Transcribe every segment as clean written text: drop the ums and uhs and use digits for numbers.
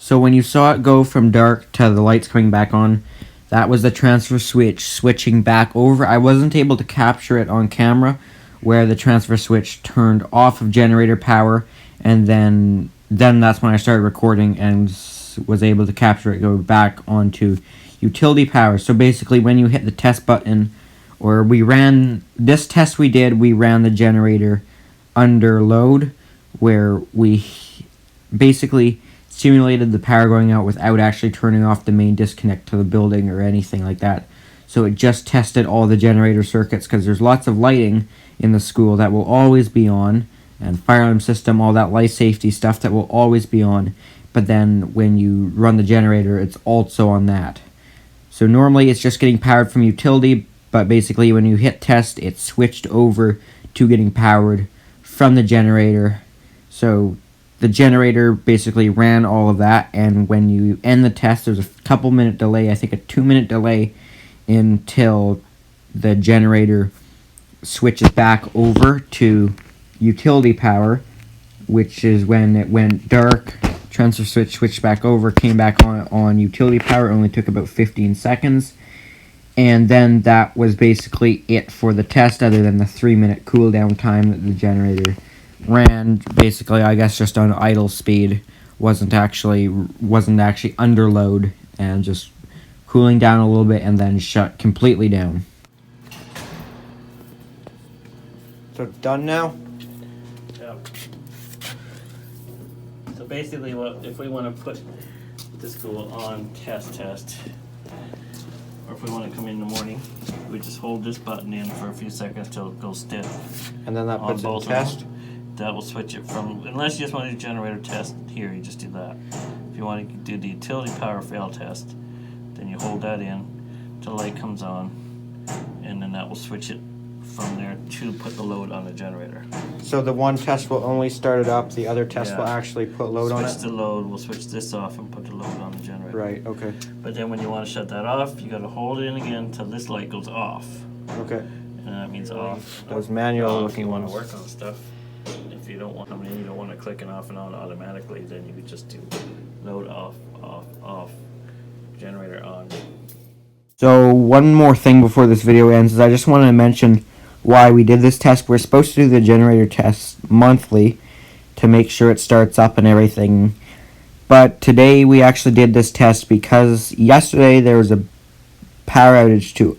So when you saw it go from dark to the lights coming back on, that was the transfer switch switching back over. I wasn't able to capture it on camera where the transfer switch turned off of generator power, and then that's when I started recording and was able to capture it go back onto utility power. So basically when you hit the test button, or we ran this test we ran the generator under load, where we basically simulated the power going out without actually turning off the main disconnect to the building or anything like that. So it just tested all the generator circuits, because there's lots of lighting in the school that will always be on, and fire alarm system, all that life safety stuff that will always be on. But then when you run the generator, it's also on that. So normally it's just getting powered from utility, but basically when you hit test, it switched over to getting powered from the generator. So the generator basically ran all of that, and when you end the test, there's a couple minute delay, I think a 2-minute delay, until the generator switches back over to utility power, which is when it went dark. Transfer switch switched back over, came back on utility power. It only took about 15 seconds. And then that was basically it for the test, other than the 3-minute cooldown time that the generator ran. Basically, I guess just on idle speed, wasn't actually under load, and just cooling down a little bit and then shut completely down. So done now? Yep. So basically, if we want to put the school on test, or if we want to come in the morning, we just hold this button in for a few seconds till it goes stiff. And then that puts it in test? That will switch it from, unless you just want to do generator test here, you just do that. If you want to do the utility power fail test, then you hold that in till the light comes on, and then that will switch it from there to put the load on the generator. So the one test will only start it up, the other test will actually put load on it? Switch the load, we'll switch this off and put the load on the generator. Right, okay. But then when you want to shut that off, you got to hold it in again till this light goes off. Okay. And that means off. Those manual If you looking want to ones. work on stuff. If you don't want, you don't want to click it off and on automatically, then you could just do load off, generator on. So one more thing before this video ends is I just wanted to mention why we did this test. We're supposed to do the generator test monthly to make sure it starts up and everything. But today we actually did this test because yesterday there was a power outage to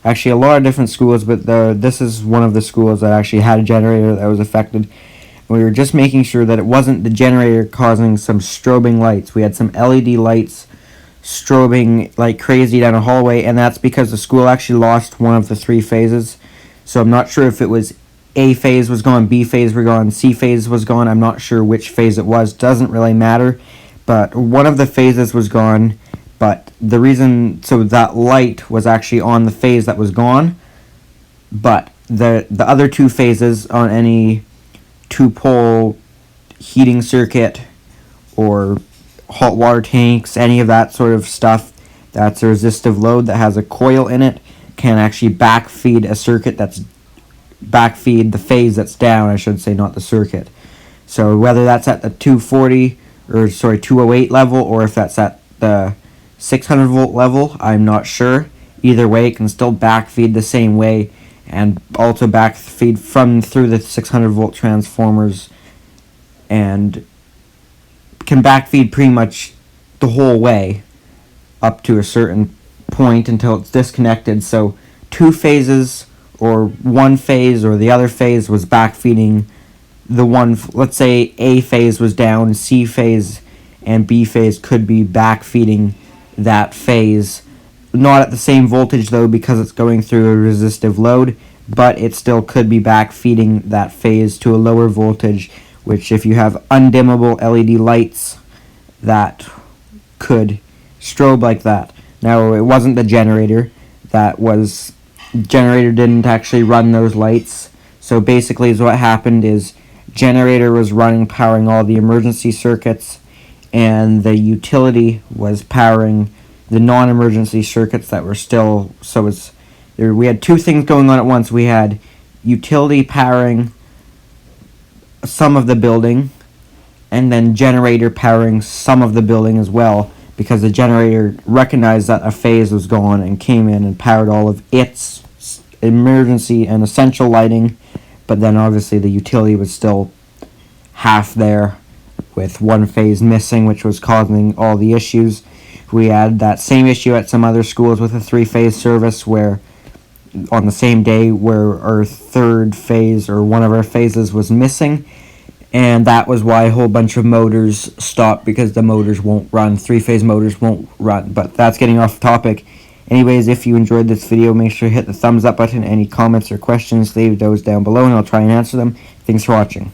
actually a lot of different schools, but this is one of the schools that actually had a generator that was affected. We were just making sure that it wasn't the generator causing some strobing lights. We had some LED lights strobing like crazy down a hallway, and that's because the school actually lost one of the 3 phases. So I'm not sure if it was A phase was gone, B phase was gone, C phase was gone. I'm not sure which phase it was. Doesn't really matter. But one of the phases was gone. But the reason, so that light was actually on the phase that was gone. But the other 2 phases on any 2-pole heating circuit or hot water tanks, any of that sort of stuff that's a resistive load that has a coil in it, can actually backfeed a circuit backfeed the phase that's down, I should say, not the circuit. So whether that's at the 208 level, or if that's at the 600 volt level, I'm not sure. Either way, it can still backfeed the same way, and also backfeed through the 600 volt transformers, and can backfeed pretty much the whole way up to a certain point until it's disconnected. So 2 phases or 1 phase or the other phase was backfeeding the one. Let's say A phase was down, C phase and B phase could be backfeeding that phase. Not at the same voltage though, because it's going through a resistive load, but it still could be backfeeding that phase to a lower voltage, which if you have undimmable LED lights, that could strobe like that. Now, it wasn't the generator. Generator didn't actually run those lights. So basically what happened is generator was running, powering all the emergency circuits, and the utility was powering the non-emergency circuits that were still, we had 2 things going on at once. We had utility powering some of the building, and then generator powering some of the building as well, because the generator recognized that a phase was gone and came in and powered all of its emergency and essential lighting. But then obviously the utility was still half there with one phase missing, which was causing all the issues. We had that same issue at some other schools with a 3-phase service, where on the same day where our third phase or one of our phases was missing, and that was why a whole bunch of motors stopped, because the motors won't run. 3-phase motors won't run. But that's getting off topic. Anyways, if you enjoyed this video, make sure to hit the thumbs up button. Any comments or questions, leave those down below and I'll try and answer them. Thanks for watching.